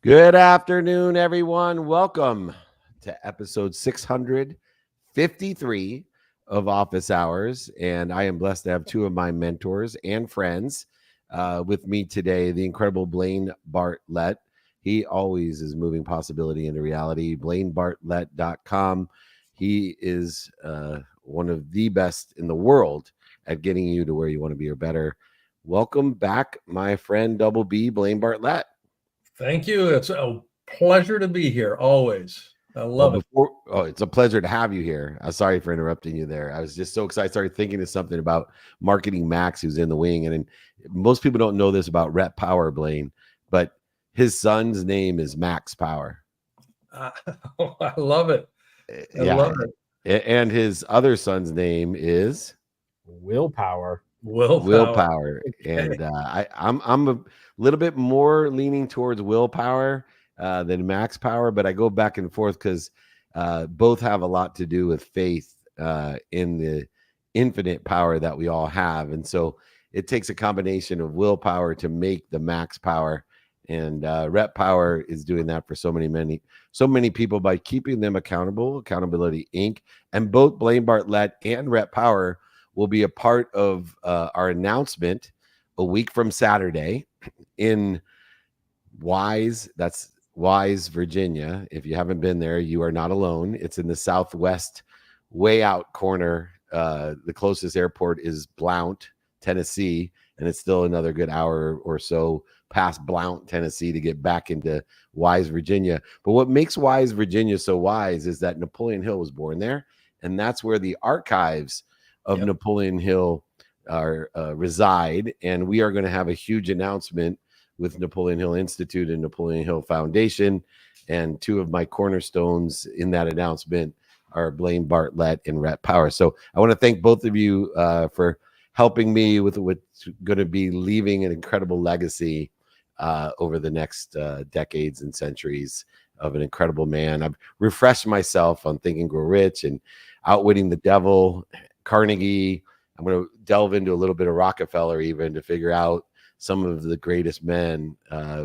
Good afternoon, everyone. Welcome to episode 653 of Office Hours. And I am blessed to have two of my mentors and friends with me today, the incredible Blaine Bartlett. He always is moving possibility into reality. BlaineBartlett.com. He is one of the best in the world at getting you to where you want to be or better. Welcome back, my friend Double B, Blaine Bartlett. Thank you. It's a pleasure to be here always. I love it. It's a pleasure to have you here. I'm sorry for interrupting you there. I was just so excited. I started thinking of something about Marketing Max, who's in the wing. And most people don't know this about Rep Power, Blaine, but his son's name is Max Power. I love it. I love it. And his other son's name is Willpower. Willpower. Okay. And I'm a little bit more leaning towards Willpower than Max Power, but I go back and forth because both have a lot to do with faith in the infinite power that we all have. And so it takes a combination of willpower to make the Max Power. And Rep Power is doing that for so many people by keeping them accountable, Accountability Inc. And both Blaine Bartlett and Rep Power will be a part of our announcement a week from Saturday in Wise. That's Wise, Virginia. If you haven't been there, you are not alone. It's in the southwest, way out corner. The closest airport is Blount, Tennessee, and it's still another good hour or so past Blount, Tennessee, to get back into Wise, Virginia. But what makes Wise, Virginia so wise is that Napoleon Hill was born there, and that's where the archives of Napoleon Hill reside. And we are going to have a huge announcement with Napoleon Hill Institute and Napoleon Hill Foundation. And two of my cornerstones in that announcement are Blaine Bartlett and Rep Power. So I want to thank both of you for helping me with what's going to be leaving an incredible legacy over the next decades and centuries of an incredible man. I've refreshed myself on Think and Grow Rich and Outwitting the Devil, Carnegie. I'm going to delve into a little bit of Rockefeller even to figure out some of the greatest men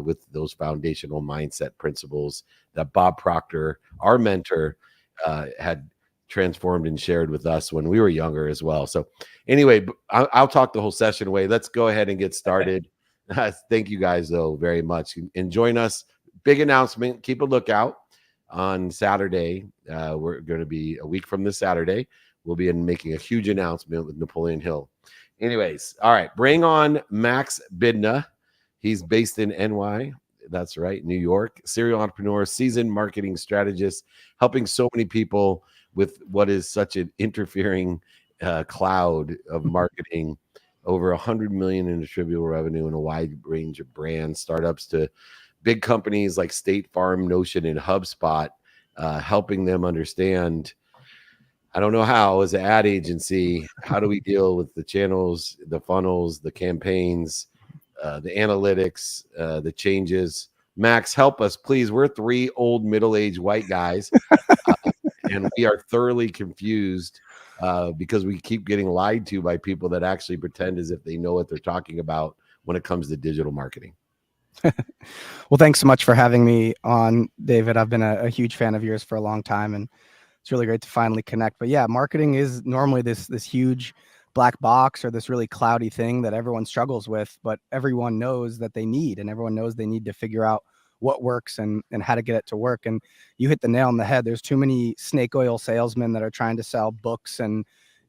with those foundational mindset principles that Bob Proctor, our mentor, had transformed and shared with us when we were younger as well. So anyway, I'll talk the whole session away. Let's go ahead and get started. Thank you guys, though, very much. And join us. Big announcement. Keep a lookout on Saturday. We're going to be a week from this Saturday. We'll be making a huge announcement with Napoleon Hill. Anyways, all right, bring on Max Bidna. He's based in NY. That's right, New York. Serial entrepreneur, seasoned marketing strategist, helping so many people with what is such an interfering cloud of marketing. Over 100 million in distributable revenue and a wide range of brands, startups to big companies like State Farm, Notion, and HubSpot, helping them understand. I don't know how, as an ad agency, how do we deal with the channels, the funnels, the campaigns, the analytics, the changes? Max, help us, please. We're three old middle-aged white guys, and we are thoroughly confused because we keep getting lied to by people that actually pretend as if they know what they're talking about when it comes to digital marketing. Well, thanks so much for having me on, David. I've been a huge fan of yours for a long time, and it's really great to finally connect. But yeah, marketing is normally this huge black box or this really cloudy thing that everyone struggles with, but everyone knows that they need, and everyone knows they need to figure out what works and how to get it to work. And you hit the nail on the head. There's too many snake oil salesmen that are trying to sell books and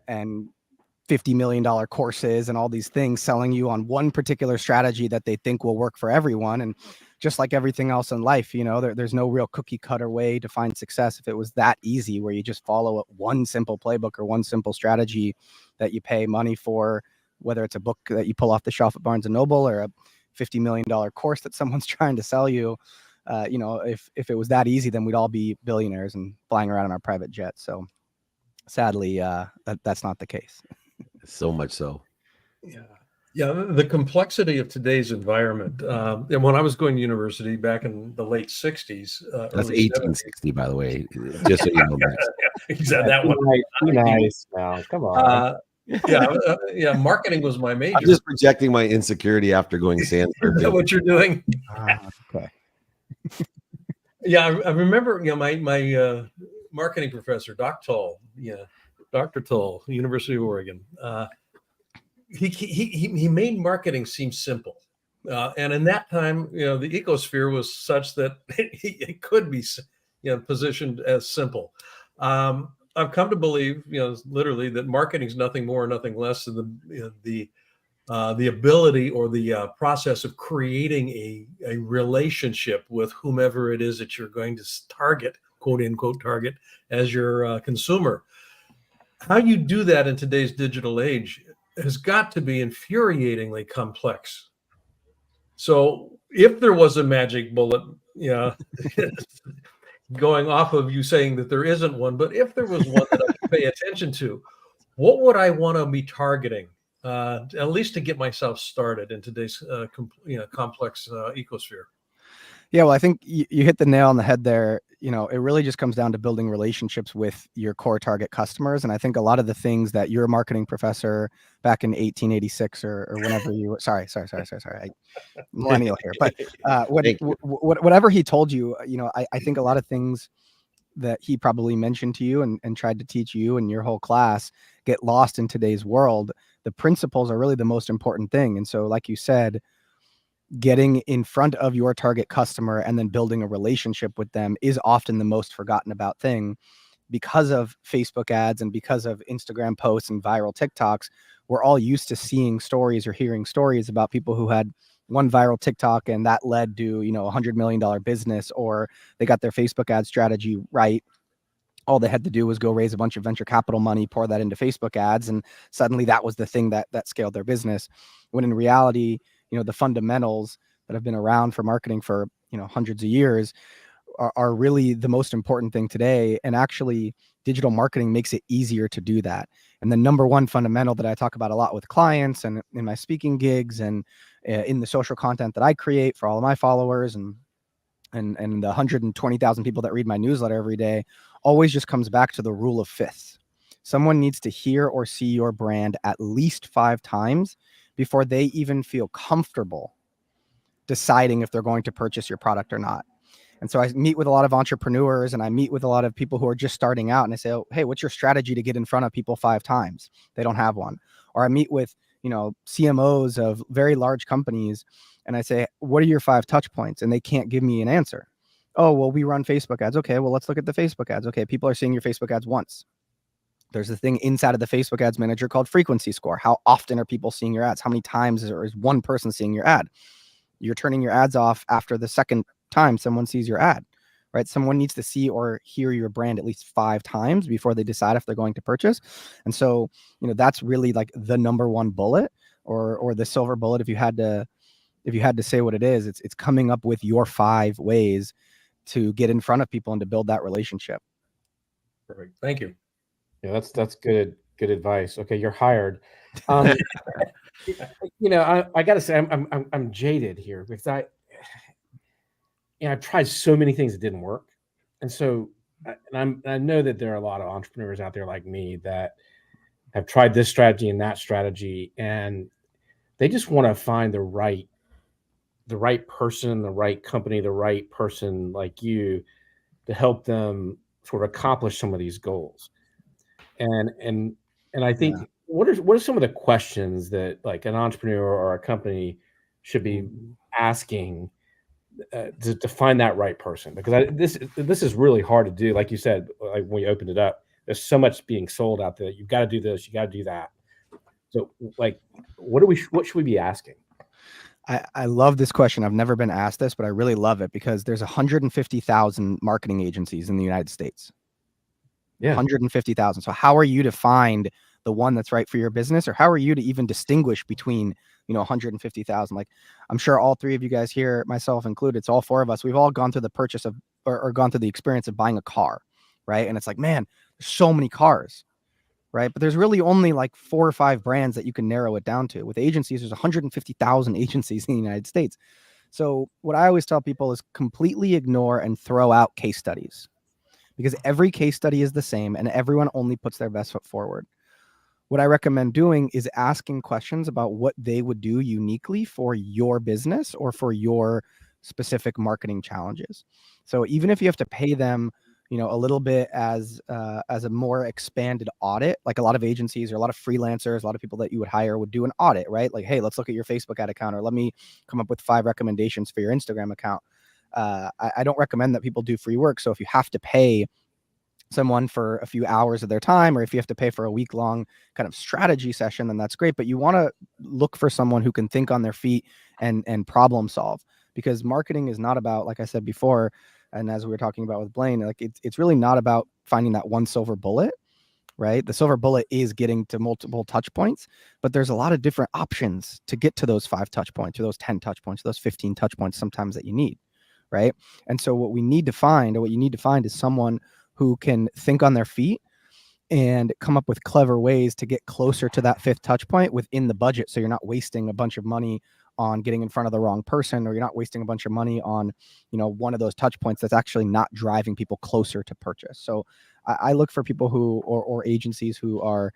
$50 million courses and all these things, selling you on one particular strategy that they think will work for everyone. And just like everything else in life, there's no real cookie cutter way to find success. If it was that easy, where you just follow one simple playbook or one simple strategy that you pay money for, whether it's a book that you pull off the shelf at Barnes and Noble or a $50 million course that someone's trying to sell you, if it was that easy, then we'd all be billionaires and flying around in our private jets. So sadly, that's not the case. So much so. Yeah, the complexity of today's environment. And when I was going to university back in the late 60s. That's 1860, 70s. By the way, just so you know, Max. Exactly. That one. Nice. Now, come on. Marketing was my major. I'm just projecting my insecurity after going Sanford. Is that what you're doing? Okay. Yeah, I remember, my marketing professor, Dr. Tull, University of Oregon. He made marketing seem simple, and in that time, the ecosphere was such that it could be, positioned as simple. I've come to believe, literally, that marketing is nothing more, nothing less than the ability or the process of creating a relationship with whomever it is that you're going to target, quote unquote, target as your consumer. How you do that in today's digital age has got to be infuriatingly complex. So if there was a magic bullet, going off of you saying that there isn't one, but if there was one that I could pay attention to, what would I want to be targeting, at least to get myself started in today's complex ecosphere? Yeah, well, I think you hit the nail on the head there. It really just comes down to building relationships with your core target customers. And I think a lot of the things that your marketing professor back in 1886 or whenever you, sorry, millennial here, but whatever he told you, I think a lot of things that he probably mentioned to you and tried to teach you and your whole class get lost in today's world. The principles are really the most important thing. And so, like you said, getting in front of your target customer and then building a relationship with them is often the most forgotten about thing. Because of Facebook ads and because of Instagram posts and viral TikToks, we're all used to seeing stories or hearing stories about people who had one viral TikTok and that led to, $100 million business, or they got their Facebook ad strategy right. All they had to do was go raise a bunch of venture capital money, pour that into Facebook ads, and suddenly that was the thing that scaled their business. When in reality, the fundamentals that have been around for marketing for, hundreds of years are really the most important thing today. And actually, digital marketing makes it easier to do that. And the number one fundamental that I talk about a lot with clients and in my speaking gigs and in the social content that I create for all of my followers and the 120,000 people that read my newsletter every day always just comes back to the rule of fifths. Someone needs to hear or see your brand at least 5 times before they even feel comfortable deciding if they're going to purchase your product or not. And so I meet with a lot of entrepreneurs and I meet with a lot of people who are just starting out, and I say, oh, hey, what's your strategy to get in front of people 5 times? They don't have one. Or I meet with, CMOs of very large companies and I say, what are your 5 touch points? And they can't give me an answer. Oh, well, we run Facebook ads. Okay, well, let's look at the Facebook ads. Okay, people are seeing your Facebook ads once. There's a thing inside of the Facebook ads manager called frequency score. How often are people seeing your ads? How many times is one person seeing your ad? You're turning your ads off after the second time someone sees your ad, right? Someone needs to see or hear your brand at least 5 times before they decide if they're going to purchase. And so, that's really like the number one bullet or the silver bullet. If you had to say what it is, it's coming up with your 5 ways to get in front of people and to build that relationship. Perfect. Thank you. Yeah, that's good advice. Okay, you're hired. I got to say I'm jaded here because I've tried so many things that didn't work, and so I know that there are a lot of entrepreneurs out there like me that have tried this strategy and that strategy, and they just want to find the right person, the right company, the right person like you to help them sort of accomplish some of these goals. And I think what are some of the questions that like an entrepreneur or a company should be asking to find that right person? Because this is really hard to do. Like you said, like when we opened it up, there's so much being sold out there. You've got to do this, you got to do that. So like, what should we be asking? I love this question. I've never been asked this, but I really love it because there's 150,000 marketing agencies in the United States. Yeah. 150,000. So how are you to find the one that's right for your business, or how are you to even distinguish between, 150,000? Like, I'm sure all 3 of you guys here, myself included, it's all 4 of us. We've all gone through the purchase of, or gone through the experience of buying a car, right? And it's like, man, there's so many cars, right? But there's really only like 4 or 5 brands that you can narrow it down to. With agencies, there's 150,000 agencies in the United States. So what I always tell people is completely ignore and throw out case studies, because every case study is the same and everyone only puts their best foot forward. What I recommend doing is asking questions about what they would do uniquely for your business or for your specific marketing challenges. So even if you have to pay them, a little bit as a more expanded audit, like a lot of agencies or a lot of freelancers, a lot of people that you would hire would do an audit, right? Like, hey, let's look at your Facebook ad account, or let me come up with 5 recommendations for your Instagram account. I don't recommend that people do free work. So if you have to pay someone for a few hours of their time, or if you have to pay for a week-long kind of strategy session, then that's great. But you want to look for someone who can think on their feet and problem solve, because marketing is not about, like I said before, and as we were talking about with Blaine, like it's really not about finding that one silver bullet, right? The silver bullet is getting to multiple touch points, but there's a lot of different options to get to those 5 touch points, or those 10 touch points, those 15 touch points sometimes that you need, right? And so what you need to find is someone who can think on their feet and come up with clever ways to get closer to that 5th touch point within the budget. So you're not wasting a bunch of money on getting in front of the wrong person, or you're not wasting a bunch of money on, one of those touch points that's actually not driving people closer to purchase. So I look for people who, or agencies who are,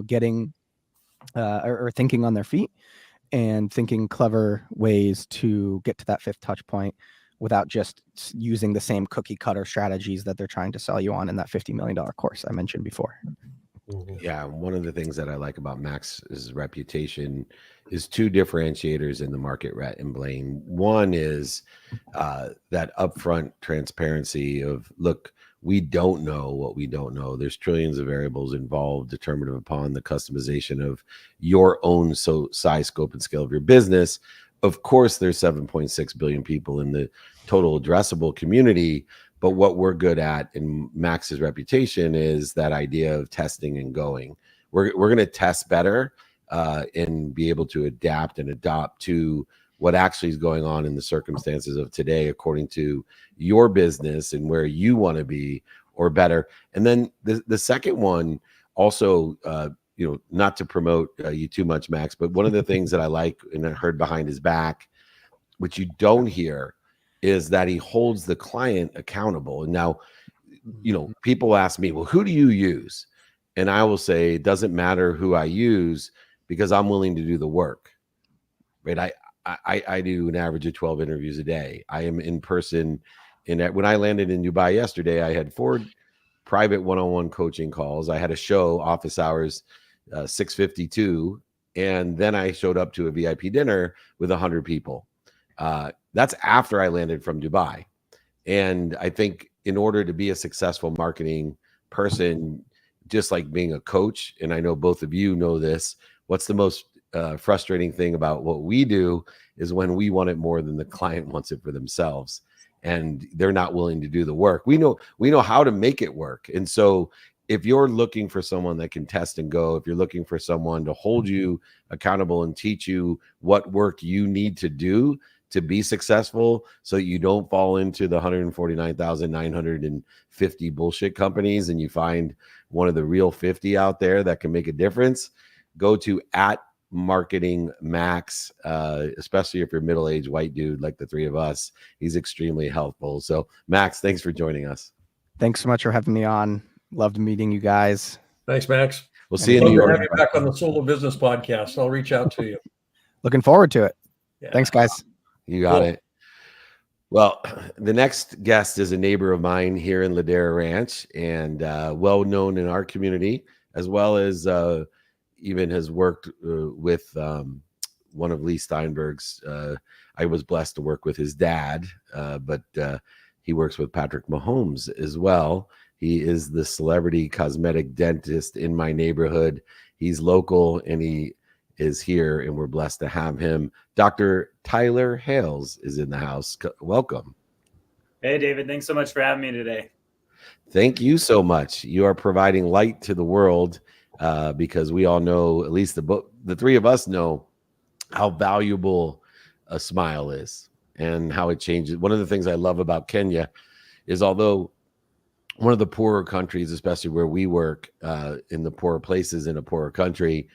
getting or thinking on their feet and thinking clever ways to get to that 5th touch point without just using the same cookie cutter strategies that they're trying to sell you on in that $50 million course I mentioned before. Yeah, one of the things that I like about Max's reputation is 2 differentiators in the market, Rhett and Blaine. One is that upfront transparency of, look, we don't know what we don't know. There's trillions of variables involved, determinative upon the customization of your own size, scope, and scale of your business. Of course, there's 7.6 billion people in the total addressable community. But what we're good at in Max's reputation is that idea of testing and going. We're going to test better and be able to adapt and adopt to what actually is going on in the circumstances of today, according to your business and where you want to be, or better. And then the second one also, not to promote you too much, Max, but one of the things that I like and I heard behind his back, which you don't hear, is that he holds the client accountable. And now, people ask me, well, who do you use? And I will say, it doesn't matter who I use, because I'm willing to do the work, right? I do an average of 12 interviews a day. I am in person. When I landed in Dubai yesterday, I had 4 private one-on-one coaching calls. I had a show, office hours, 6:52. And then I showed up to a VIP dinner with 100 people. That's after I landed from Dubai. And I think in order to be a successful marketing person, just like being a coach, and I know both of you know this, what's the most frustrating thing about what we do is when we want it more than the client wants it for themselves, and they're not willing to do the work. We know how to make it work. And so if you're looking for someone that can test and go, if you're looking for someone to hold you accountable and teach you what work you need to do to be successful, so you don't fall into the 149,950 bullshit companies and you find one of the real 50 out there that can make a difference, go to @marketingmax, especially if you're a middle-aged white dude like the 3 of us. He's extremely helpful. So Max, thanks for joining us. Thanks so much for having me on. Loved meeting you guys. Thanks, Max. We'll see you in New York. Have you back on the Solo Business Podcast. I'll reach out to you. Looking forward to it. Yeah. Thanks, guys. You got it. Well, the next guest is a neighbor of mine here in Ladera Ranch, and well known in our community, as well as even has worked with one of Lee Steinberg's. I was blessed to work with his dad, but he works with Patrick Mahomes as well. He is the celebrity cosmetic dentist in my neighborhood. He's local and he is here, and we're blessed to have him. Dr. Tyler Hales is in the house. Welcome. Hey, David. Thanks so much for having me today. Thank you so much. You are providing light to the world because we all know, at least the 3 of us know, how valuable a smile is and how it changes. One of the things I love about Kenya is, although one of the poorer countries, especially where we work, in the poorer places in a poorer country,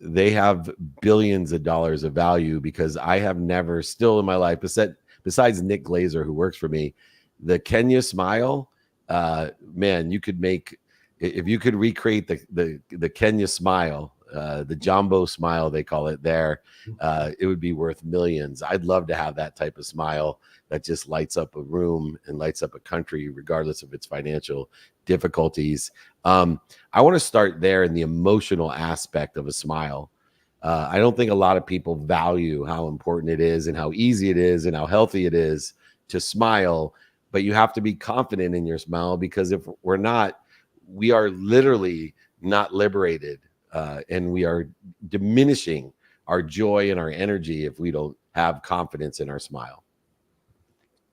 they have billions of dollars of value, because I have never, still in my life, besides Nick Glazer, who works for me, the Kenya smile, man, you could make, if you could recreate the Kenya smile, the jumbo smile, they call it there, it would be worth millions. I'd love to have that type of smile that just lights up a room and lights up a country, regardless of its financial difficulties. I want to start there in the emotional aspect of a smile. I don't think a lot of people value how important it is and how easy it is and how healthy it is to smile, but you have to be confident in your smile, because if we're not, we are literally not liberated, and we are diminishing our joy and our energy if we don't have confidence in our smile.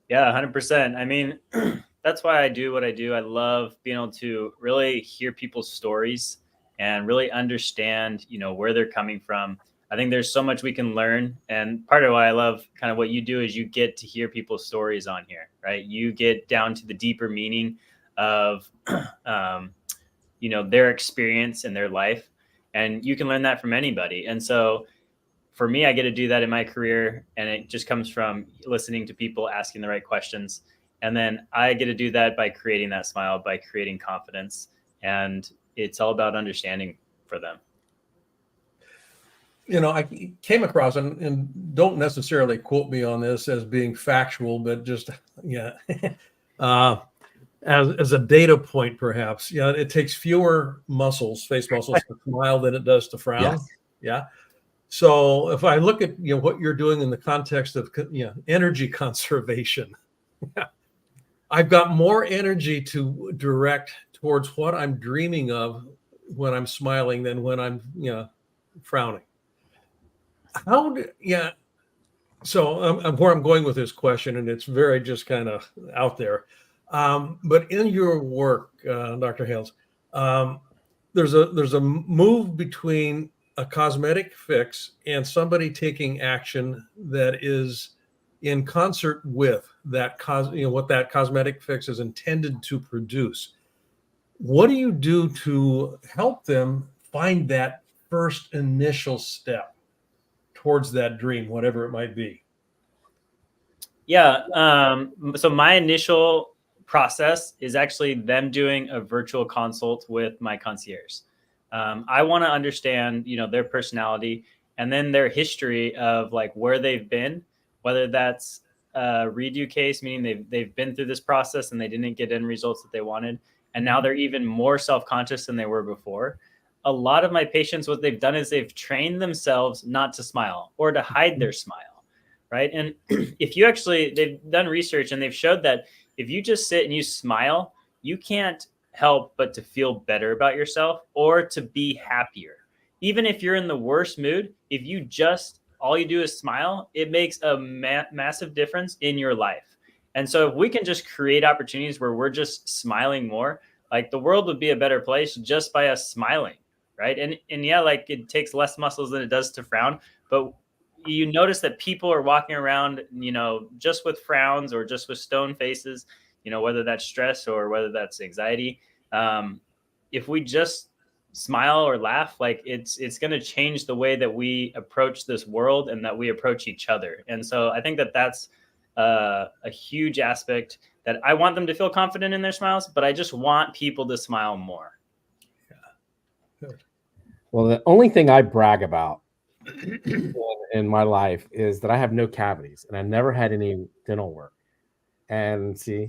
Yeah, 100%. I mean, that's why I do what I do. I love being able to really hear people's stories and really understand, where they're coming from. I think there's so much we can learn. And part of why I love kind of what you do is you get to hear people's stories on here, right? You get down to the deeper meaning of, their experience in their life, and you can learn that from anybody. And so for me, I get to do that in my career, and it just comes from listening to people, asking the right questions. And then I get to do that by creating that smile, by creating confidence. And it's all about understanding for them. I came across, and don't necessarily quote me on this as being factual, but just, as a data point, perhaps, it takes fewer face muscles to smile than it does to frown. Yes. Yeah. So if I look at, what you're doing in the context of, energy conservation, I've got more energy to direct towards what I'm dreaming of when I'm smiling than when I'm, frowning. So where I'm going with this question, and it's very just kind of out there. But in your work, Dr. Hales, there's a move between a cosmetic fix and somebody taking action that is in concert with that what that cosmetic fix is intended to produce. What do you do to help them find that first initial step towards that dream, whatever it might be? Yeah. So my initial process is actually them doing a virtual consult with my concierge. I want to understand, their personality and then their history of like where they've been, whether that's a redo case, meaning they've been through this process and they didn't get end results that they wanted, and now they're even more self-conscious than they were before. A lot of my patients, what they've done is they've trained themselves not to smile or to hide their smile, right? And they've done research and they've showed that if you just sit and you smile, you can't help but to feel better about yourself or to be happier. Even if you're in the worst mood, if you all you do is smile, it makes a massive difference in your life. And so if we can just create opportunities where we're just smiling more, like the world would be a better place just by us smiling, right? And yeah, like it takes less muscles than it does to frown, but you notice that people are walking around, just with frowns or just with stone faces, whether that's stress or whether that's anxiety. If we just smile or laugh, like it's going to change the way that we approach this world and that we approach each other. And so I think that that's a huge aspect, that I want them to feel confident in their smiles, but I just want people to smile more. Yeah. Good. Well, the only thing I brag about in my life is that I have no cavities and I never had any dental work. And so,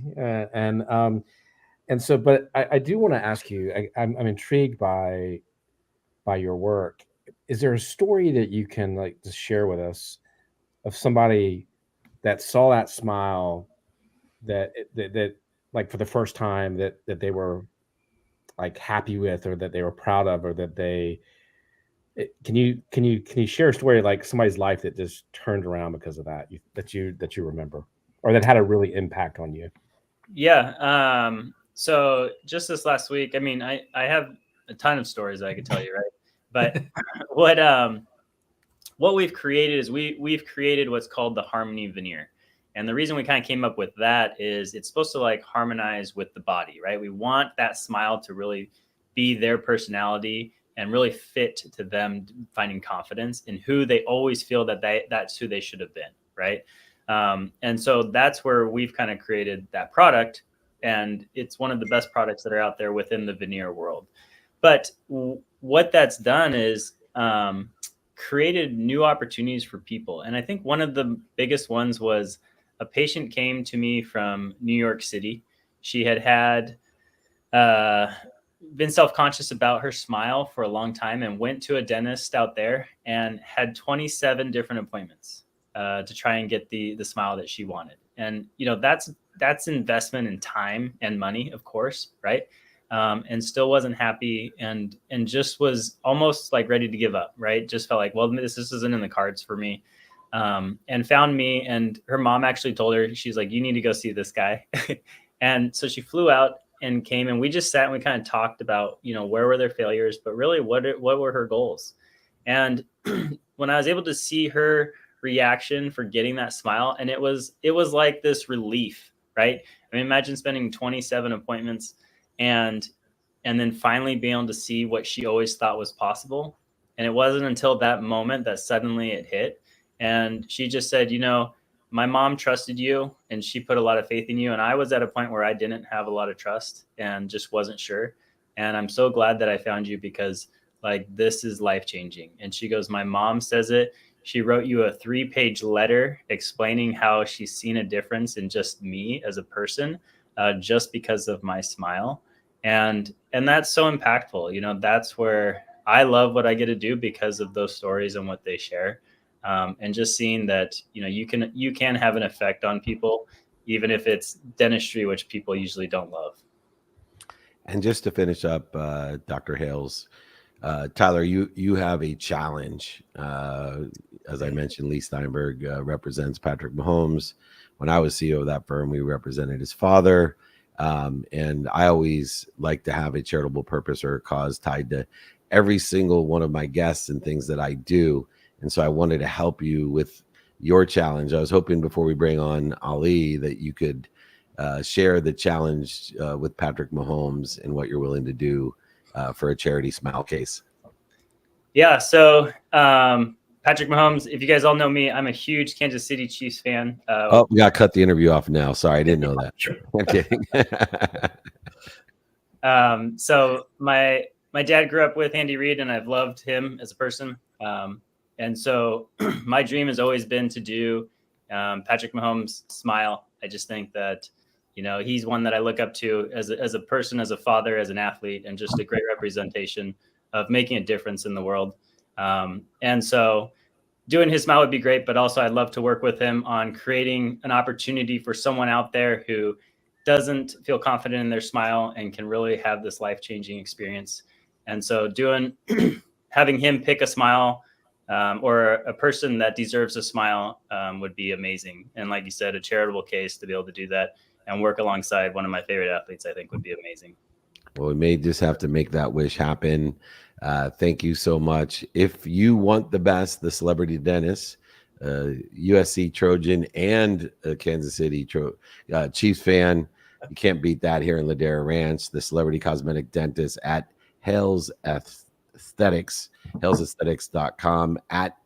but I do want to ask you, I'm intrigued by your work. Is there a story that you can just share with us of somebody that saw that smile that like for the first time that they were like happy with, or that they were proud of, or that can you share a story like somebody's life that just turned around because of that that you remember, or that had a really impact on you? Yeah. So just this last week, I have a ton of stories I could tell you, right? But what we've created is we've created what's called the Harmony Veneer. And the reason we kind of came up with that is it's supposed to like harmonize with the body, right? We want that smile to really be their personality and really fit to them finding confidence in who they always feel that that's who they should have been, right? And so that's where we've kind of created that product. And it's one of the best products that are out there within the veneer world. But what that's done is created new opportunities for people. And I think one of the biggest ones was a patient came to me from New York City. She had been self-conscious about her smile for a long time and went to a dentist out there and had 27 different appointments to try and get the smile that she wanted. And, that's investment in time and money, of course. Right. And still wasn't happy and just was almost like ready to give up. Right. Just felt like, well, this isn't in the cards for me. And found me, and her mom actually told her, she's like, you need to go see this guy. And so she flew out and came, and we just sat and we kind of talked about, where were their failures, but really what were her goals? And when I was able to see her reaction for getting that smile, and it was like this relief, right? I mean, imagine spending 27 appointments and then finally being able to see what she always thought was possible. And it wasn't until that moment that suddenly it hit. And she just said, my mom trusted you and she put a lot of faith in you. And I was at a point where I didn't have a lot of trust and just wasn't sure. And I'm so glad that I found you because this is life-changing. And she goes, my mom says it. She wrote you a 3-page letter explaining how she's seen a difference in just me as a person, just because of my smile. And that's so impactful. That's where I love what I get to do because of those stories and what they share. And just seeing that, you can have an effect on people, even if it's dentistry, which people usually don't love. And just to finish up, Dr. Hales, Tyler, you have a challenge. As I mentioned, Lee Steinberg represents Patrick Mahomes. When I was CEO of that firm, we represented his father. And I always like to have a charitable purpose or a cause tied to every single one of my guests and things that I do. And so I wanted to help you with your challenge. I was hoping before we bring on Ali that you could share the challenge with Patrick Mahomes and what you're willing to do for a charity smile case. Yeah. So Patrick Mahomes, if you guys all know me, I'm a huge Kansas City Chiefs fan. We got to cut the interview off now. Sorry, I didn't know that. Sure. I'm kidding. So my dad grew up with Andy Reid, and I've loved him as a person. And so my dream has always been to do Patrick Mahomes smile. I just think that, he's one that I look up to as a person, as a father, as an athlete, and just a great representation of making a difference in the world. And so doing his smile would be great, but also I'd love to work with him on creating an opportunity for someone out there who doesn't feel confident in their smile and can really have this life-changing experience. And so having him pick a smile or a person that deserves a smile would be amazing. And like you said, a charitable case to be able to do that and work alongside one of my favorite athletes, I think would be amazing. Well, we may just have to make that wish happen. Thank you so much. If you want the best, the celebrity dentist, USC Trojan and Kansas City Chiefs fan, you can't beat that here in Ladera Ranch. The celebrity cosmetic dentist at Hales Aesthetics, halesaesthetics.com, at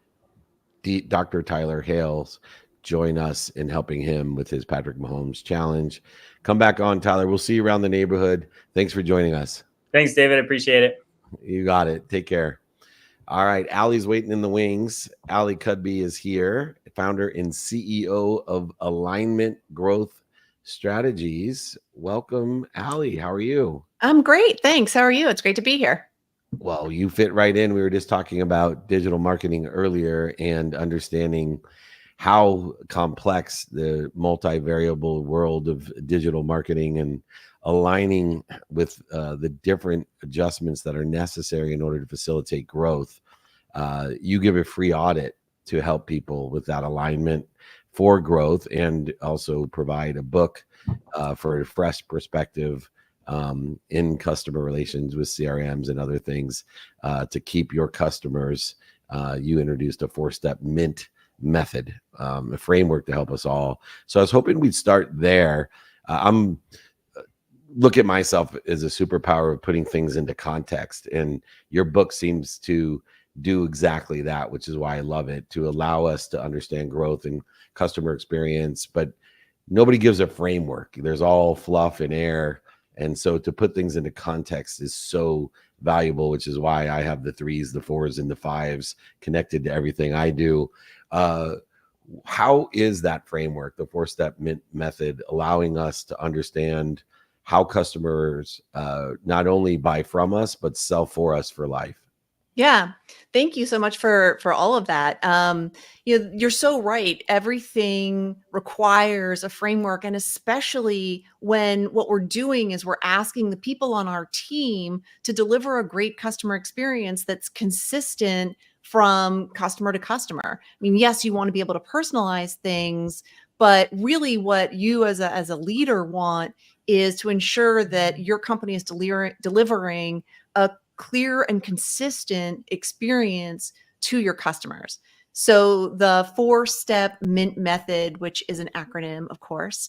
Dr. Tyler Hales. Join us in helping him with his Patrick Mahomes challenge. Come back on, Tyler. We'll see you around the neighborhood. Thanks for joining us. Thanks, David. Appreciate it. You got it. Take care. All right. Allie's waiting in the wings. Allie Cudby is here, founder and CEO of Alignment Growth Strategies. Welcome, Allie. How are you? I'm great. Thanks. How are you? It's great to be here. Well, you fit right in. We were just talking about digital marketing earlier and understanding how complex the multivariable world of digital marketing and aligning with the different adjustments that are necessary in order to facilitate growth. You give a free audit to help people with that alignment for growth, and also provide a book for a fresh perspective in customer relations with CRMs and other things to keep your customers. You introduced a 4-step MINT method, a framework to help us all. So I was hoping we'd start there. I'm look at myself as a superpower of putting things into context, and your book seems to do exactly that, which is why I love it, to allow us to understand growth and customer experience. But nobody gives a framework. There's all fluff and air, And so to put things into context is so valuable, which is why I have the 3s, the 4s, and the 5s connected to everything I do. How is that framework, the 4-step Mint method, allowing us to understand how customers not only buy from us, but sell for us for life? Yeah, thank you so much for all of that. You're so right. Everything requires a framework, and especially when what we're doing is we're asking the people on our team to deliver a great customer experience that's consistent from customer to customer. I mean, yes, you want to be able to personalize things, but really, what you as a leader want is to ensure that your company is delivering a clear and consistent experience to your customers. So the 4-step Mint method, which is an acronym, of course,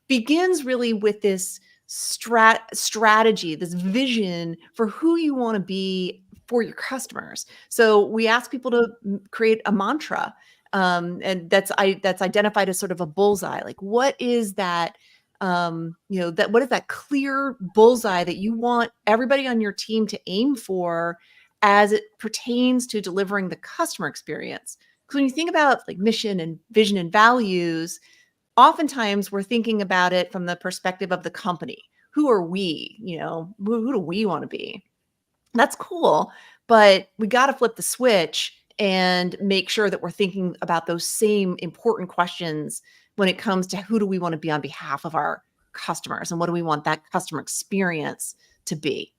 begins really with this strategy, this vision for who you want to be for your customers. So we ask people to create a mantra, and that's identified as sort of a bullseye. Like, what is that? What is that clear bullseye that you want everybody on your team to aim for as it pertains to delivering the customer experience? Because when you think about like mission and vision and values, oftentimes we're thinking about it from the perspective of the company. Who are we? Who do we want to be? That's cool, but we got to flip the switch and make sure that we're thinking about those same important questions when it comes to who do we want to be on behalf of our customers, and what do we want that customer experience to be.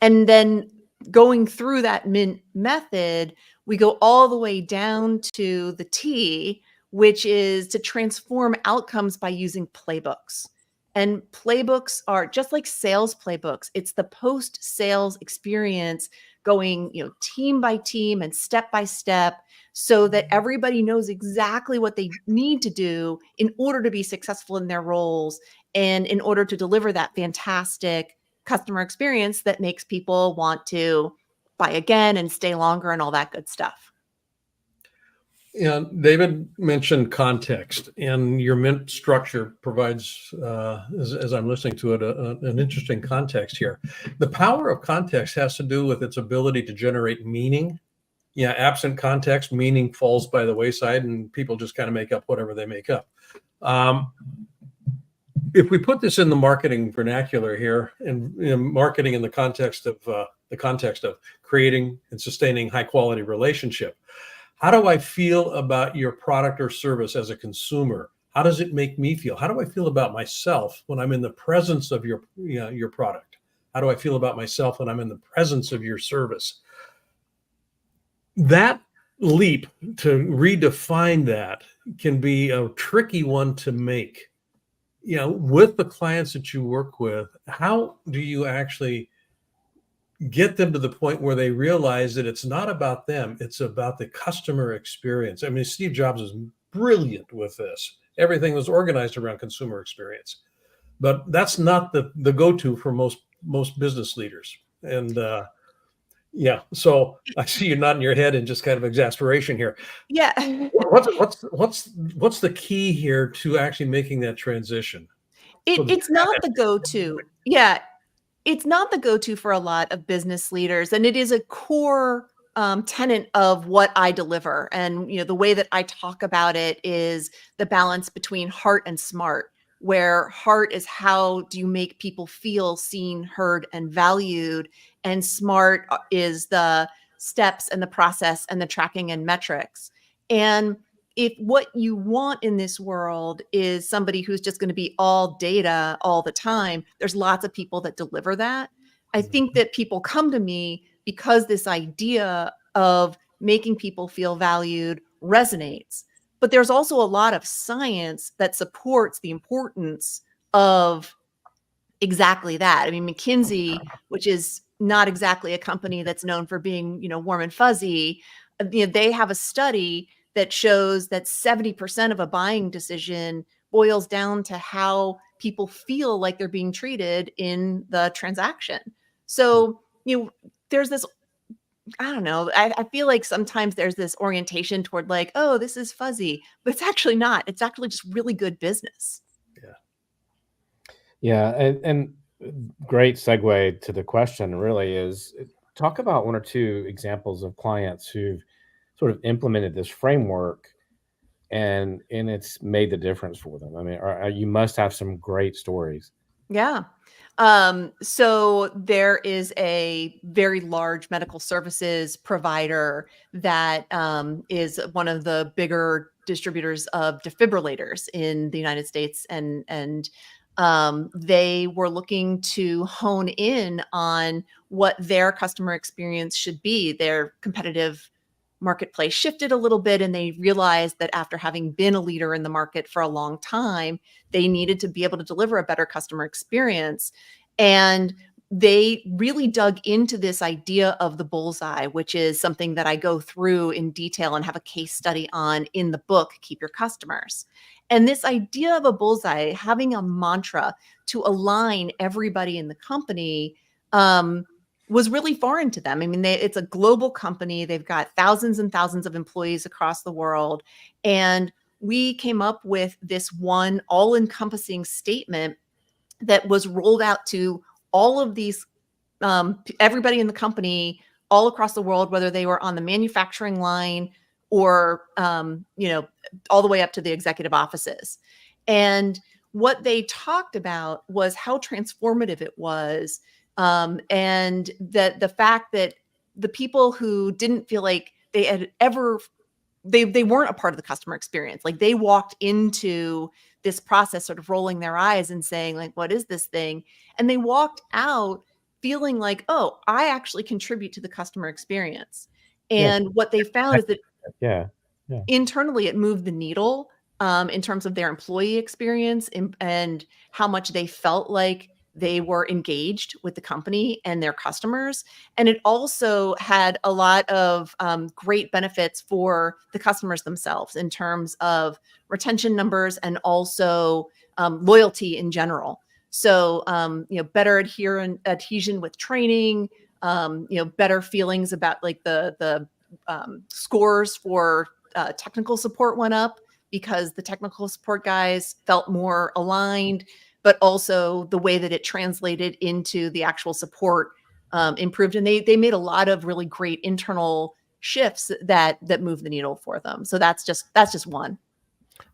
And then going through that Mint method, we go all the way down to the T, which is to transform outcomes by using playbooks. And playbooks are just like sales playbooks. It's the post-sales experience going, team by team and step by step, so that everybody knows exactly what they need to do in order to be successful in their roles and in order to deliver that fantastic customer experience that makes people want to buy again and stay longer and all that good stuff. David mentioned context, and your Mint structure provides, as I'm listening to it, an interesting context here. The power of context has to do with its ability to generate meaning. Absent context, meaning falls by the wayside, and people just kind of make up whatever they make up. If we put this in the marketing vernacular here, and marketing in the context of creating and sustaining high quality relationship, how do I feel about your product or service as a consumer? How does it make me feel? How do I feel about myself when I'm in the presence of your product? How do I feel about myself when I'm in the presence of your service? That leap to redefine that can be a tricky one to make. With the clients that you work with, how do you actually get them to the point where they realize that it's not about them, it's about the customer experience? I mean, Steve Jobs was brilliant with this. Everything was organized around consumer experience, but that's not the go-to for most business leaders. And so I see you nodding your head in just kind of exasperation here. Yeah. What's the key here to actually making that transition? It's not the go-to. Yeah. It's not the go-to for a lot of business leaders, and it is a core tenet of what I deliver. And the way that I talk about it is the balance between heart and smart, where heart is how do you make people feel seen, heard, and valued, and smart is the steps and the process and the tracking and metrics. And if what you want in this world is somebody who's just going to be all data all the time, there's lots of people that deliver that. I think that people come to me because this idea of making people feel valued resonates. But there's also a lot of science that supports the importance of exactly that. I mean, McKinsey, which is not exactly a company that's known for being, warm and fuzzy, they have a study that shows that 70% of a buying decision boils down to how people feel like they're being treated in the transaction. So, there's this, I don't know, I feel like sometimes there's this orientation toward like, oh, this is fuzzy, but it's actually not. It's actually just really good business. Yeah, and great segue to the question really is talk about one or two examples of clients who've sort of implemented this framework and it's made the difference for them. I mean, you must have some great stories. Yeah. So there is a very large medical services provider that is one of the bigger distributors of defibrillators in the United States, and they were looking to hone in on what their customer experience should be. Their competitive marketplace shifted a little bit, and they realized that after having been a leader in the market for a long time, they needed to be able to deliver a better customer experience. And they really dug into this idea of the bullseye, which is something that I go through in detail and have a case study on in the book, Keep Your Customers. And this idea of a bullseye, having a mantra to align everybody in the company, was really foreign to them. I mean, it's a global company. They've got thousands and thousands of employees across the world. And we came up with this one all-encompassing statement that was rolled out to all of these, everybody in the company all across the world, whether they were on the manufacturing line or, all the way up to the executive offices. And what they talked about was how transformative it was. And that the fact that the people who didn't feel like they had ever, they weren't a part of the customer experience. Like they walked into this process sort of rolling their eyes and saying like, what is this thing? And they walked out feeling like, oh, I actually contribute to the customer experience. And what they found is that Yeah. internally it moved the needle in terms of their employee experience and how much they felt like they were engaged with the company and their customers. And it also had a lot of great benefits for the customers themselves in terms of retention numbers and also loyalty in general. So, better adhesion with training, better feelings about like the scores for technical support went up because the technical support guys felt more aligned, but also the way that it translated into the actual support improved. And they made a lot of really great internal shifts that moved the needle for them. So that's just one.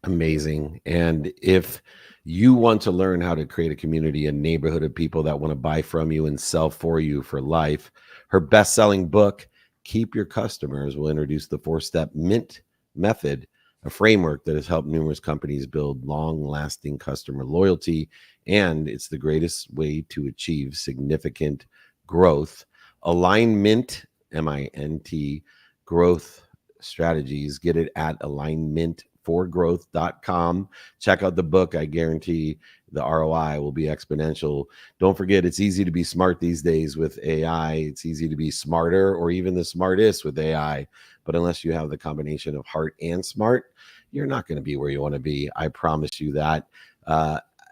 Amazing. And if you want to learn how to create a community, a neighborhood of people that want to buy from you and sell for you for life, her best-selling book, Keep Your Customers, will introduce the 4-step Mint method, a framework that has helped numerous companies build long-lasting customer loyalty, and it's the greatest way to achieve significant growth. Alignment, MINT, growth strategies. Get it at alignmentforgrowth.com. Check out the book. I guarantee the ROI will be exponential. Don't forget, it's easy to be smart these days with AI. It's easy to be smarter or even the smartest with AI. But unless you have the combination of heart and smart, you're not going to be where you want to be. I promise you that.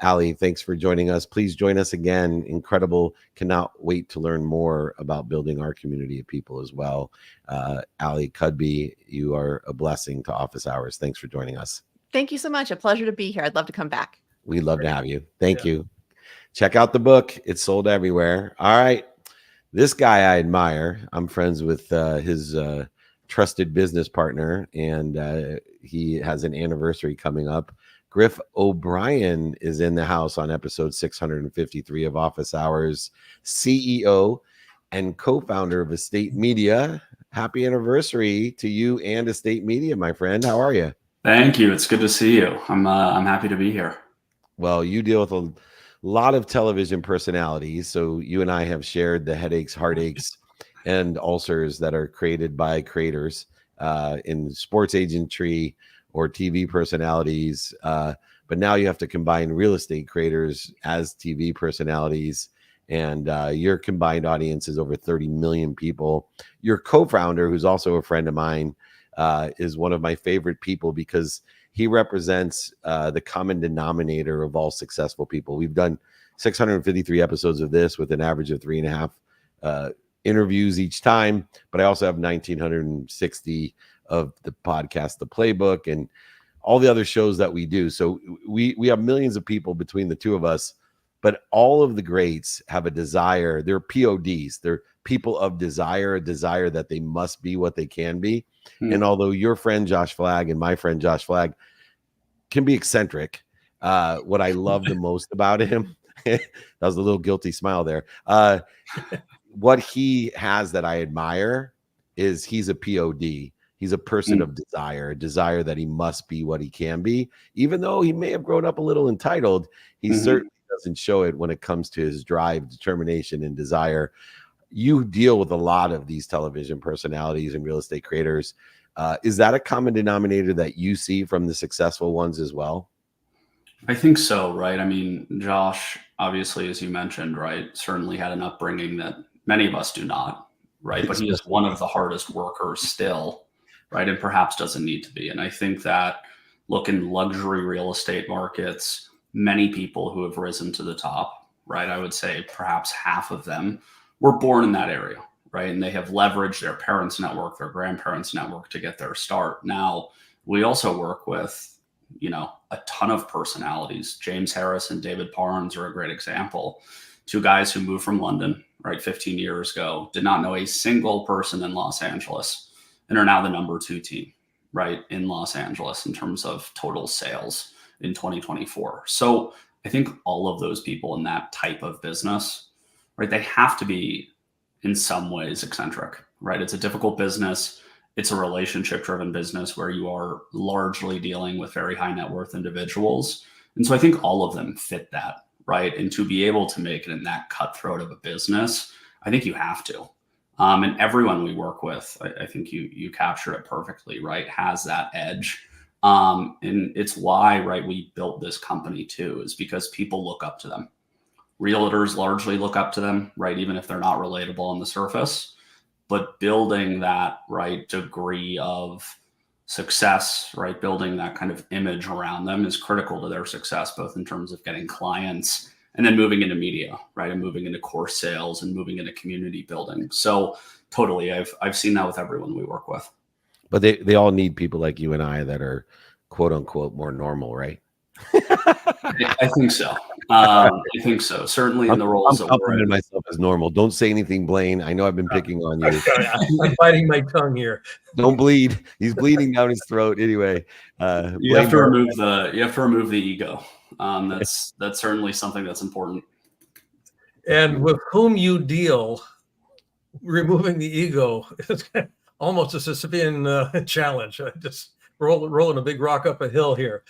Ali, thanks for joining us. Please join us again. Incredible. Cannot wait to learn more about building our community of people as well. Ali Cudby, you are a blessing to Office Hours. Thanks for joining us. Thank you so much. A pleasure to be here. I'd love to come back. We'd love to have you. Thank you. Check out the book. It's sold everywhere. All right. This guy I admire. I'm friends with his trusted business partner, and he has an anniversary coming up. Griff O'Brien is in the house on episode 653 of Office Hours, CEO and co-founder of Estate Media. Happy anniversary to you and Estate Media, my friend. How are you? Thank you. It's good to see you. I'm happy to be here. Well, you deal with a lot of television personalities, so you and I have shared the headaches, heartaches, and ulcers that are created by creators in sports agentry or TV personalities. But now you have to combine real estate creators as TV personalities, and your combined audience is over 30 million people. Your co-founder, who's also a friend of mine, is one of my favorite people because he represents the common denominator of all successful people. We've done 653 episodes of this with an average of 3.5 interviews each time, but I also have 1,960 of the podcast, The Playbook, and all the other shows that we do. So we have millions of people between the two of us but all of the greats have a desire. They're PODs. They're people of desire, a desire that they must be what they can be. And although your friend Josh Flagg and my friend Josh Flagg can be eccentric, what I love the most about him, that was a little guilty smile there. What he has that I admire is he's a POD. He's a person of desire, a desire that he must be what he can be. Even though he may have grown up a little entitled, he certainly doesn't show it when it comes to his drive, determination, and desire. You deal with a lot of these television personalities and real estate creators. Is that a common denominator that you see from the successful ones as well? I think so, right? I mean, Josh, obviously, as you mentioned, right, certainly had an upbringing that many of us do not, right? But he is one of the hardest workers still, right? And perhaps doesn't need to be. And I think that, look, in luxury real estate markets, many people who have risen to the top, right? I would say perhaps half of them were born in that area, right? And they have leveraged their parents' network, their grandparents' network to get their start. Now, we also work with, you know, a ton of personalities. James Harris and David Parnes are a great example. Two guys who moved from London, right, 15 years ago, did not know a single person in Los Angeles, and are now the number 2 team, right, in Los Angeles in terms of total sales in 2024. So I think all of those people in that type of business, right, they have to be in some ways eccentric, right? It's a difficult business. It's a relationship-driven business where you are largely dealing with very high net worth individuals. And so I think all of them fit that, right? And to be able to make it in that cutthroat of a business, I think you have to. And everyone we work with, I think you captured it perfectly, right, has that edge. And it's why, right, we built this company too, is because people look up to them. Realtors largely look up to them, right, even if they're not relatable on the surface. But building that, right, degree of success, right, building that kind of image around them is critical to their success, both in terms of getting clients and then moving into media, right, and moving into course sales and moving into community building. So totally, I've seen that with everyone we work with. But they all need people like you and I that are quote unquote more normal, right? I think so. I think so. Certainly in the roles I'm that we're in. myself as normal. Don't say anything, Blaine. I know I've been picking on you. I'm biting my tongue here. Don't bleed. He's bleeding down his throat anyway. You have to remove the ego. That's certainly something that's important. And with whom you deal, removing the ego is almost a Sisyphean challenge. Just rolling a big rock up a hill here.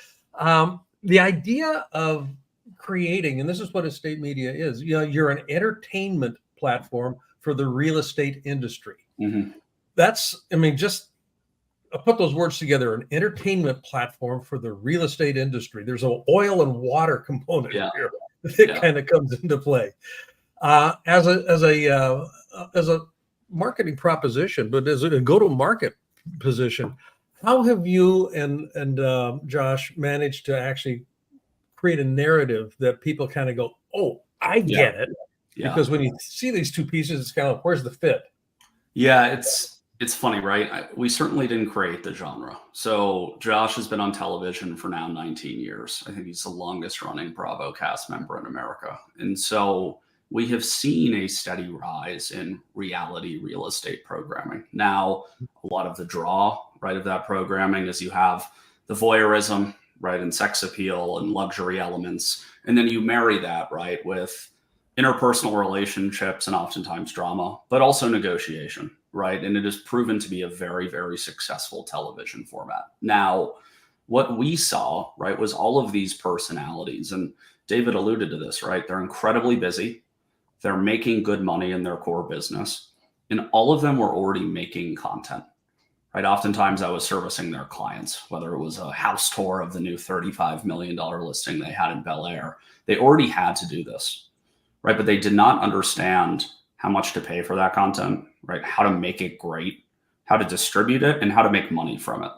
The idea of creating, and this is what estate media is, you know, you're an entertainment platform for the real estate industry. That's, I mean, just put those words together, an entertainment platform for the real estate industry. There's an oil and water component here that kind of comes into play. As a marketing proposition, but as a go-to-market position, how have you and Josh managed to actually create a narrative that people kind of go, oh, I get it? Because when you see these two pieces, it's kind of, where's the fit? Yeah, it's funny, right? We certainly didn't create the genre. So Josh has been on television for now 19 years. I think he's the longest running Bravo cast member in America. And so we have seen a steady rise in reality real estate programming. Now, a lot of the draw, right, of that programming is you have the voyeurism, right, and sex appeal and luxury elements. And then you marry that, right, with interpersonal relationships and oftentimes drama, but also negotiation, right? And it has proven to be a very, very successful television format. Now, what we saw, right, was all of these personalities, and David alluded to this, right? They're incredibly busy. They're making good money in their core business. And all of them were already making content, right? Oftentimes I was servicing their clients, whether it was a house tour of the new $35 million listing they had in Bel Air. They already had to do this, right? But they did not understand how much to pay for that content, right? How to make it great, how to distribute it, and how to make money from it.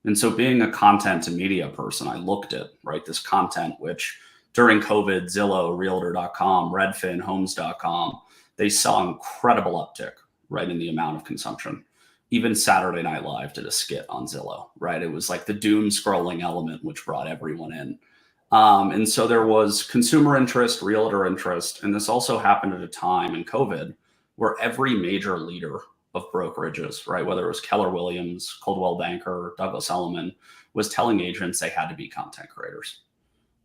And so being a content and media person, I looked at, right, this content, which during COVID, Zillow, Realtor.com, Redfin, Homes.com, they saw incredible uptick, right, in the amount of consumption. Even Saturday Night Live did a skit on Zillow, right? It was like the doom scrolling element, which brought everyone in. And so there was consumer interest, realtor interest, and this also happened at a time in COVID where every major leader of brokerages, right, whether it was Keller Williams, Coldwell Banker, Douglas Elliman, was telling agents they had to be content creators,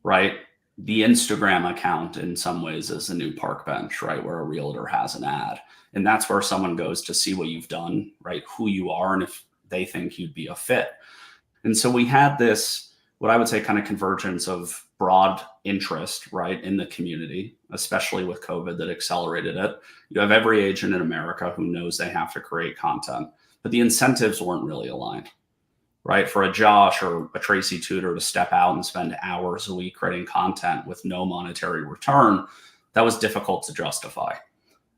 right? The Instagram account in some ways is the new park bench, right, where a realtor has an ad. And that's where someone goes to see what you've done, right, who you are, and if they think you'd be a fit. And so we had this, what I would say, kind of convergence of broad interest, right, in the community, especially with COVID that accelerated it. You have every agent in America who knows they have to create content, but the incentives weren't really aligned, right? For a Josh or a Tracy Tudor to step out and spend hours a week creating content with no monetary return, that was difficult to justify.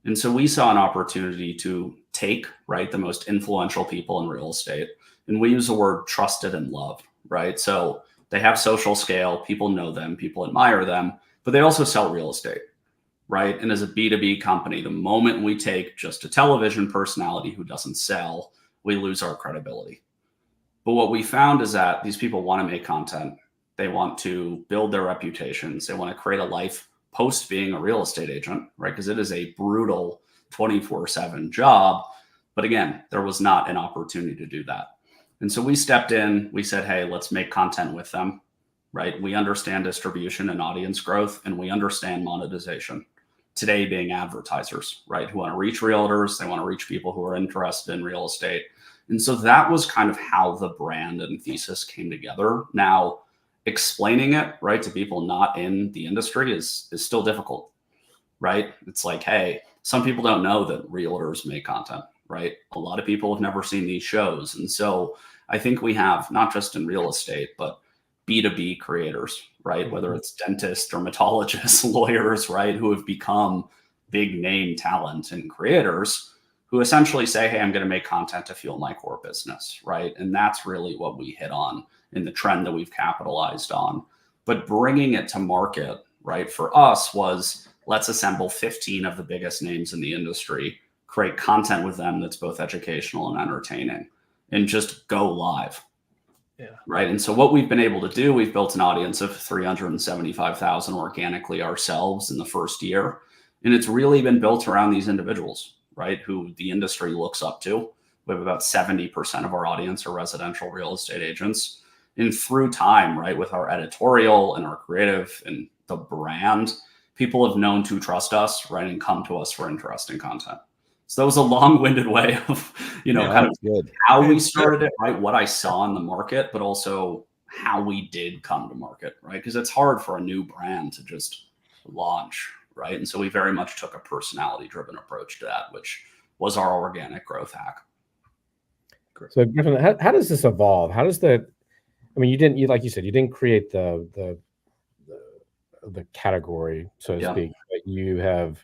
And so we saw an opportunity to take, right, the most influential people in real estate, and we use the word trusted and loved, right? So they have social scale, people know them, people admire them, but they also sell real estate, right? And as a B2B company, the moment we take just a television personality who doesn't sell, we lose our credibility. But what we found is that these people want to make content. They want to build their reputations. They want to create a life post being a real estate agent, right? Because it is a brutal 24/7 job. But again, there was not an opportunity to do that. And so we stepped in, we said, hey, let's make content with them, right? We understand distribution and audience growth, and we understand monetization. Today being advertisers, right? Who want to reach realtors, they want to reach people who are interested in real estate. And so that was kind of how the brand and thesis came together. Now, explaining it, right, to people not in the industry is still difficult, right? It's like, hey, some people don't know that realtors make content, right? A lot of people have never seen these shows. And so I think we have, not just in real estate, but B2B creators, right? Whether it's dentists, dermatologists, lawyers, right? Who have become big name talent and creators who essentially say, hey, I'm going to make content to fuel my core business, right? And that's really what we hit on in the trend that we've capitalized on. But bringing it to market, right, for us was, let's assemble 15 of the biggest names in the industry, create content with them that's both educational and entertaining, and just go live. Yeah. Right. And so what we've been able to do, we've built an audience of 375,000 organically ourselves in the first year. And it's really been built around these individuals, right, who the industry looks up to. We have about 70% of our audience are residential real estate agents. And through time, right, with our editorial and our creative and the brand, people have known to trust us, right, and come to us for interesting content. So that was a long-winded way of, kind of good. how we started it, right? What I saw in the market, but also how we did come to market, right? Because it's hard for a new brand to just launch, right? And so we very much took a personality-driven approach to that, which was our organic growth hack. So Griffin, how does this evolve? How does like you said, you didn't create the category, so to speak, but you have,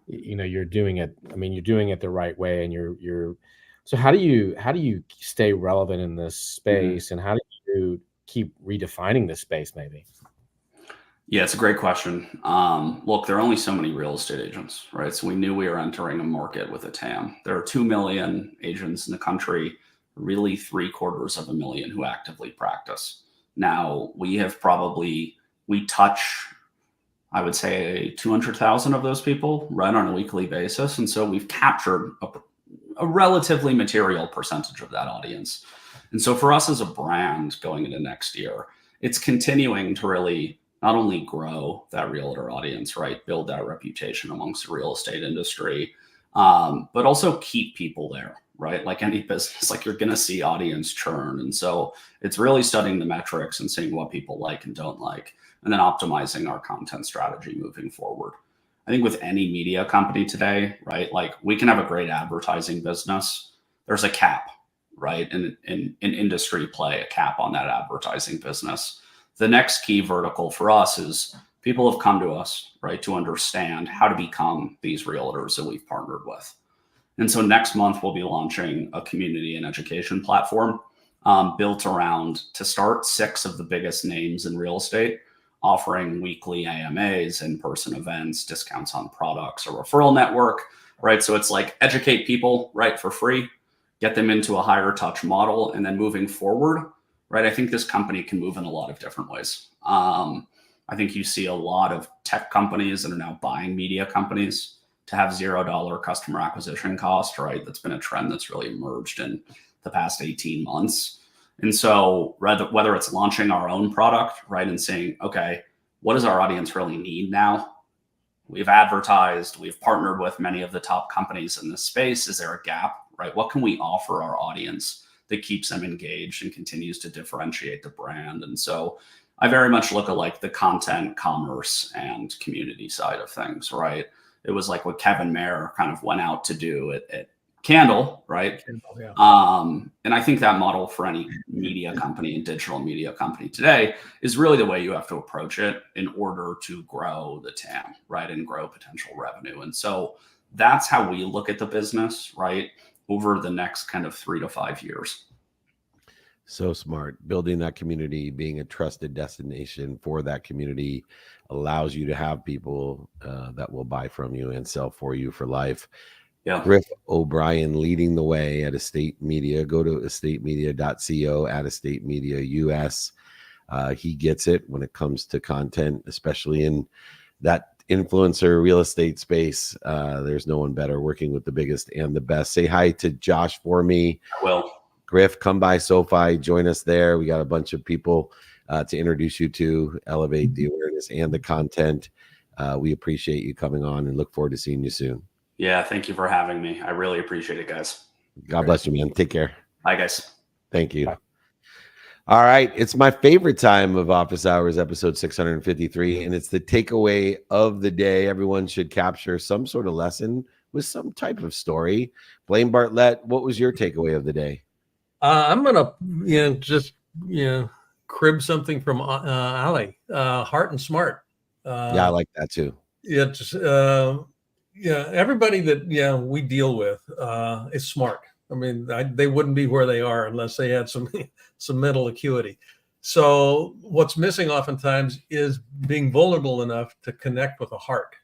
you're doing it. I mean, you're doing it the right way, and so how do you stay relevant in this space, and how do you keep redefining this space maybe? Yeah, it's a great question. Look, there are only so many real estate agents, right? So we knew we were entering a market with a TAM. There are 2 million agents in the country, really 750,000 who actively practice. Now we touch, I would say, 200,000 of those people right on a weekly basis. And so we've captured a relatively material percentage of that audience. And so for us as a brand going into next year, it's continuing to really not only grow that realtor audience, right, build that reputation amongst the real estate industry, but also keep people there, right? Like any business, like you're going to see audience churn. And so it's really studying the metrics and seeing what people like and don't like, and then optimizing our content strategy moving forward. I think with any media company today, right, like we can have a great advertising business. There's a cap, right? In industry play, a cap on that advertising business. The next key vertical for us is people have come to us, right, to understand how to become these realtors that we've partnered with. And so next month, we'll be launching a community and education platform built around, to start, 6 of the biggest names in real estate, offering weekly AMAs, in-person events, discounts on products, a referral network, right? So it's like educate people, right, for free, get them into a higher touch model. And then moving forward, right? I think this company can move in a lot of different ways. I think you see a lot of tech companies that are now buying media companies to have $0 customer acquisition cost, right? That's been a trend that's really emerged in the past 18 months. And so whether it's launching our own product, right, and saying, okay, what does our audience really need now? We've advertised, we've partnered with many of the top companies in this space. Is there a gap, right? What can we offer our audience that keeps them engaged and continues to differentiate the brand? And so I very much look at like the content, commerce, and community side of things, right? It was like what Kevin Mayer kind of went out to do at Candle, right? Yeah. And I think that model for any media company and digital media company today is really the way you have to approach it in order to grow the TAM, right? And grow potential revenue. And so that's how we look at the business, right? Over the next kind of 3 to 5 years. So smart. Building that community, being a trusted destination for that community allows you to have people that will buy from you and sell for you for life. Yeah. Griff O'Brien leading the way at Estate Media. Go to estatemedia.co, at Estate Media US. He gets it when it comes to content, especially in that influencer real estate space. There's no one better, working with the biggest and the best. Say hi to Josh for me. I will. Griff, come by SoFi, join us there. We got a bunch of people to introduce you to, elevate the awareness and the content. We appreciate you coming on and look forward to seeing you soon. Yeah, thank you for having me. I really appreciate it, guys. God bless you, man. Take care. Bye, guys. Thank you. Bye. All right. It's my favorite time of Office Hours, episode 653, and it's the takeaway of the day. Everyone should capture some sort of lesson with some type of story. Blaine Bartlett, what was your takeaway of the day? I'm gonna, just crib something from Ali. Heart and smart. Yeah, I like that too. It's everybody that we deal with is smart. I mean, they wouldn't be where they are unless they had some mental acuity. So what's missing oftentimes is being vulnerable enough to connect with a heart,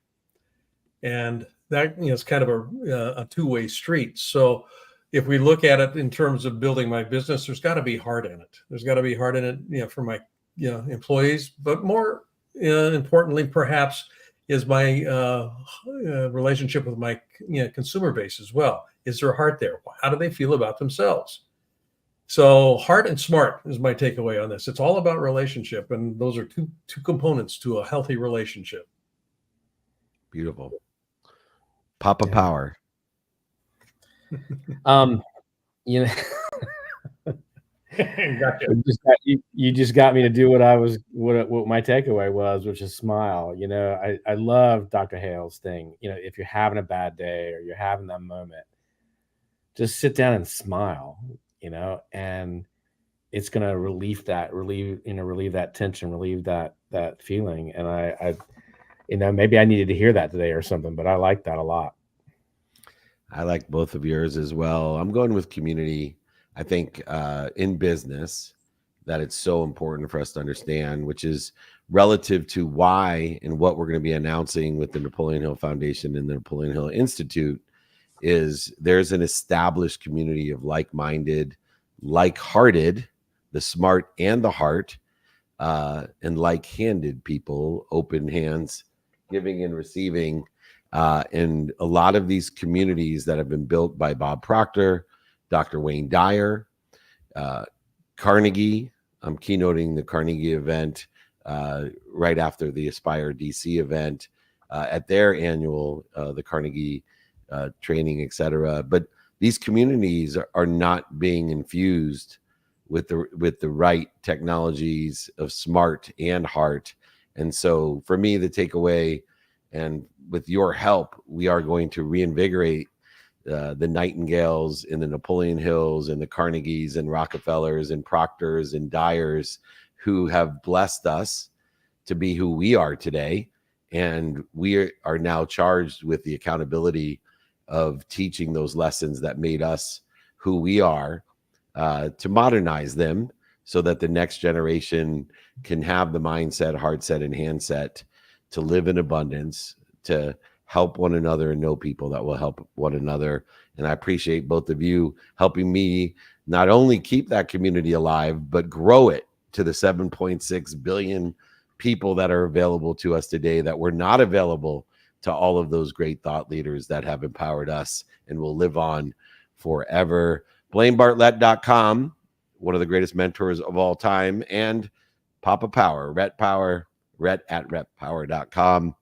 and that is kind of a two-way street. So if we look at it in terms of building my business, there's got to be heart in it. There's got to be heart in it, for my employees, but more importantly, perhaps, is my relationship with my consumer base as well. Is there a heart there? How do they feel about themselves? So heart and smart is my takeaway on this. It's all about relationship, and those are two components to a healthy relationship. Beautiful. Papa Power. Gotcha. You just got me to do what my takeaway was, which is smile. I love Dr. Hale's thing. If you're having a bad day or you're having that moment, just sit down and smile. And it's gonna relieve that tension, relieve that feeling. And I maybe I needed to hear that today or something, but I like that a lot. I like both of yours as well. I'm going with community. I think in business that it's so important for us to understand, which is relative to why and what we're going to be announcing with the Napoleon Hill Foundation and the Napoleon Hill Institute, is there's an established community of like-minded, like-hearted, the smart and the heart, and like-handed people, open hands, giving and receiving. And a lot of these communities that have been built by Bob Proctor, Dr. Wayne Dyer, Carnegie. I'm keynoting the Carnegie event right after the Aspire DC event at their annual, the Carnegie training, etc. But these communities are not being infused with the right technologies of smart and heart. And so for me, the takeaway, and with your help, we are going to reinvigorate the Nightingales and the Napoleon Hills and the Carnegies and Rockefellers and Proctors and Dyers who have blessed us to be who we are today. And we are now charged with the accountability of teaching those lessons that made us who we are, to modernize them so that the next generation can have the mindset, heart set, and handset to live in abundance, to help one another and know people that will help one another. And I appreciate both of you helping me not only keep that community alive, but grow it to the 7.6 billion people that are available to us today that were not available to all of those great thought leaders that have empowered us and will live on forever. BlaineBartlett.com, one of the greatest mentors of all time, and Papa Power, Rhett Power, Rhett at rhettpower.com.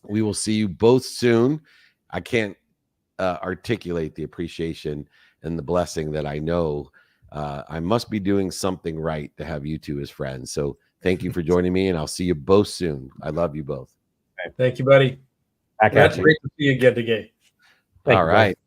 We will see you both soon. I can't articulate the appreciation and the blessing that I know I must be doing something right to have you two as friends. So thank you for joining me, and I'll see you both soon. I love you both. Thank you, buddy. Back That's at you. great to see you again today. Thank All you, right.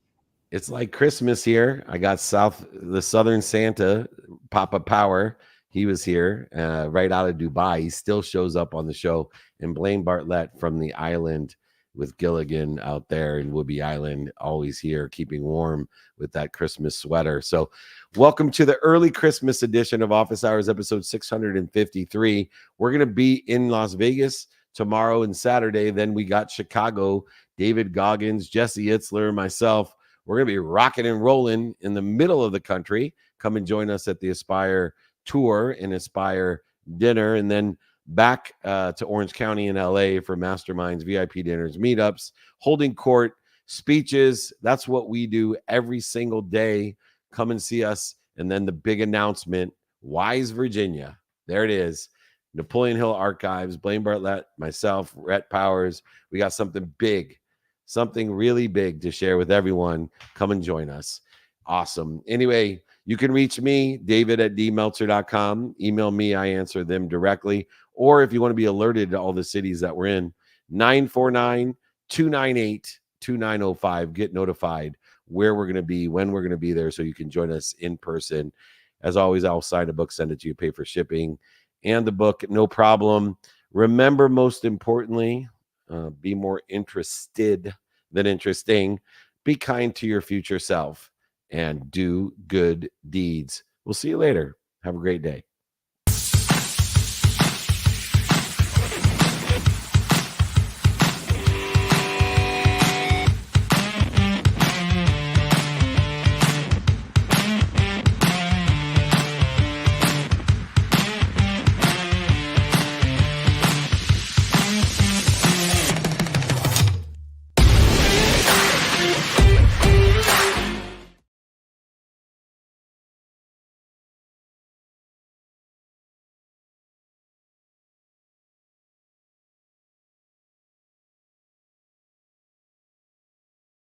It's like Christmas here. I got the Southern Santa, Papa Power. He was here right out of Dubai. He still shows up on the show. And Blaine Bartlett from the island with Gilligan out there in Woodby Island, always here, keeping warm with that Christmas sweater. So welcome to the early Christmas edition of Office Hours, episode 653. We're going to be in Las Vegas tomorrow and Saturday. Then we got Chicago, David Goggins, Jesse Itzler, myself. We're going to be rocking and rolling in the middle of the country. Come and join us at the Aspire Tour and Aspire Dinner, and then back to Orange County in LA for masterminds, VIP dinners, meetups, holding court, speeches. That's what we do every single day. Come and see us. And then the big announcement, Wise, Virginia. There it is. Napoleon Hill Archives, Blaine Bartlett, myself, Rhett Powers. We got something big, something really big to share with everyone. Come and join us. Awesome. Anyway, you can reach me, David at dmeltzer.com. Email me. I answer them directly. Or if you want to be alerted to all the cities that we're in, 949-298-2905. Get notified where we're going to be, when we're going to be there, so you can join us in person. As always, I'll sign a book, send it to you, pay for shipping and the book, no problem. Remember, most importantly, be more interested than interesting. Be kind to your future self and do good deeds. We'll see you later. Have a great day.